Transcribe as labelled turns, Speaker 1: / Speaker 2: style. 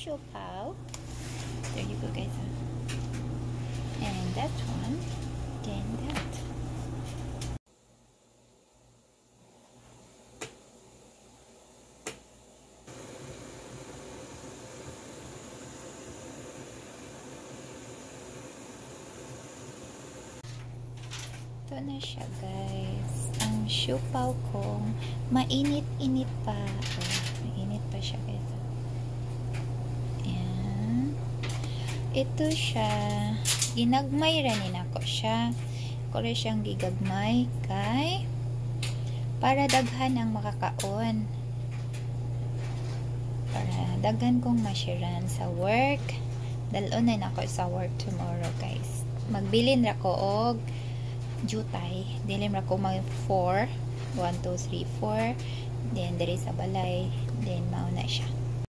Speaker 1: siopaw. There you go, guys. And that one. Then that. Ito na siya, guys. Ang siopaw kong mainit-init pa. Mainit pa siya, guys. Ayan. Ito siya. Ginagmay ranin ako siya. Ako rin siyang gigagmay kay para daghan ang makakaon. Para daghan kong mashiran sa work. Dalon na ako sa work tomorrow, guys. Magbilin ra ko og jutay. Dilim ra ko mag 4. 1, 2, 3, 4. Then, there is a balay. Then, mauna siya.